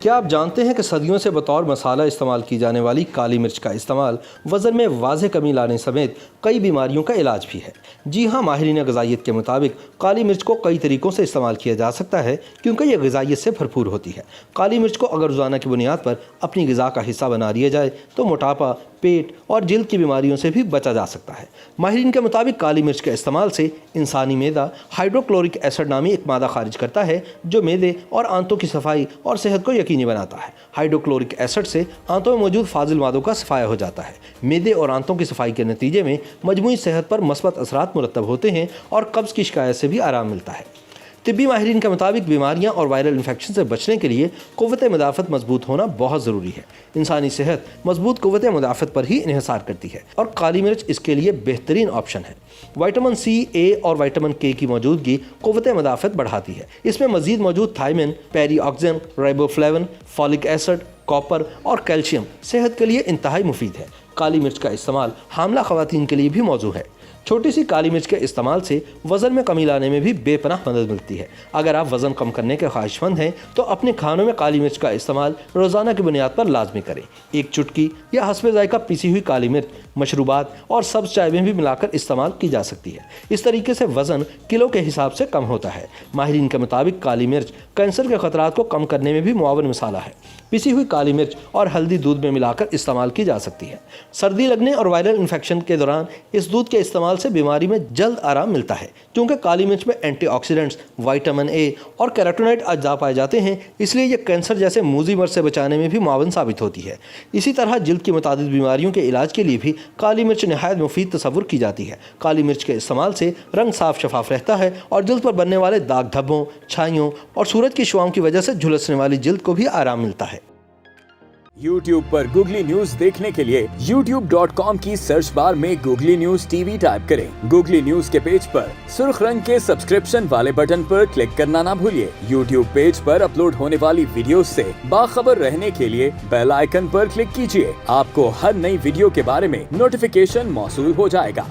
क्या आप जानते हैं कि सदियों से बतौर मसाला इस्तेमाल की जाने वाली काली मिर्च का इस्तेमाल वज़न में वाज़ेह कमी लाने समेत कई बीमारियों का इलाज भी है। जी हाँ, माहिरीन ग़िज़ाइयत के मुताबिक काली मिर्च को कई तरीक़ों से इस्तेमाल किया जा सकता है क्योंकि यह ग़िज़ाइयत से भरपूर होती है। काली मिर्च को अगर रोज़ाना की बुनियाद पर अपनी ग़िज़ा का हिस्सा बना लिया जाए तो मोटापा, पेट और जिल्द की बीमारियों से भी बचा जा सकता है। माहिरीन के मुताबिक काली मिर्च के इस्तेमाल से इंसानी मैदा हाइड्रोक्लोरिक एसिड नामी एक मादा खारिज करता है जो मैदे और आंतों की सफाई और सेहत को यकीनी बनाता है। हाइड्रोक्लोरिक एसिड से आंतों में मौजूद फाजिल मादों का सफाया हो जाता है। मैदे और आंतों की सफाई के नतीजे में मजमूई सेहत पर मस्बत असरात मुरतब होते हैं और कब्ज़ की शिकायत से भी आराम मिलता है। तिब्बी माहिरीन के मुताबिक बीमारियां और वायरल इन्फेक्शन से बचने के लिए क़ुव्वत मुदाफ़त मजबूत होना बहुत ज़रूरी है। इंसानी सेहत मजबूत क़ुव्वत मुदाफ़त पर ही इन्हिसार करती है और काली मिर्च इसके लिए बेहतरीन ऑप्शन है। विटामिन सी, ए और विटामिन के की मौजूदगी क़ुव्वत मुदाफ़त बढ़ाती है। इसमें मज़ीद मौजूद thiamine, pyridoxine, riboflavin, folic acid, copper और कैल्शियम सेहत के लिए इंतहाई मुफीद है। काली मिर्च का इस्तेमाल हामला ख़वातीन के लिए भी मौजू है। छोटी सी काली मिर्च के इस्तेमाल से वज़न में कमी लाने में भी बेपनाह मदद मिलती है। अगर आप वज़न कम करने के ख्वाहिशमंद हैं तो अपने खानों में काली मिर्च का इस्तेमाल रोज़ाना की बुनियाद पर लाजमी करें। एक चुटकी या हस्बे ज़ायका पिसी हुई काली मिर्च मशरूबात और सब्ज़ चाय में भी मिलाकर इस्तेमाल की जा सकती है। इस तरीके से वज़न किलो के हिसाब से कम होता है। माहिरीन के मुताबिक काली मिर्च कैंसर के ख़तरात को कम करने में भी मुआवन मसाला है। पिसी हुई काली मिर्च और हल्दी दूध में मिलाकर इस्तेमाल की जा सकती है। सर्दी लगने और वायरल इन्फेक्शन के दौरान इस दूध के इस्तेमाल से बीमारी में जल्द आराम मिलता है। क्योंकि काली मिर्च में एंटीऑक्सीडेंट्स, विटामिन ए और कैरोटीनॉइड अज्जा पाए जाते हैं, इसलिए यह कैंसर जैसे मूजी मर्ज से बचाने में भी मुआवन साबित होती है। इसी तरह जिल्द की मुतादिद बीमारियों के इलाज के लिए भी काली मिर्च नहायत मुफीद तस्वुर की जाती है। काली मिर्च के इस्तेमाल से रंग साफ शफाफ रहता है और जिल्द पर बनने वाले दाग धब्बों, छाइयों और सूरज की शुआओं की वजह से झुलसने वाली जिल्द को भी आराम मिलता है। YouTube पर गूगली न्यूज देखने के लिए youtube.com की सर्च बार में गूगली न्यूज टीवी टाइप करें। गूगली न्यूज के पेज पर सुर्ख रंग के सब्सक्रिप्शन वाले बटन पर क्लिक करना ना भूलिए। YouTube पेज पर अपलोड होने वाली वीडियोस से बाखबर रहने के लिए बेल आइकन पर क्लिक कीजिए। आपको हर नई वीडियो के बारे में नोटिफिकेशन मौसूल हो जाएगा।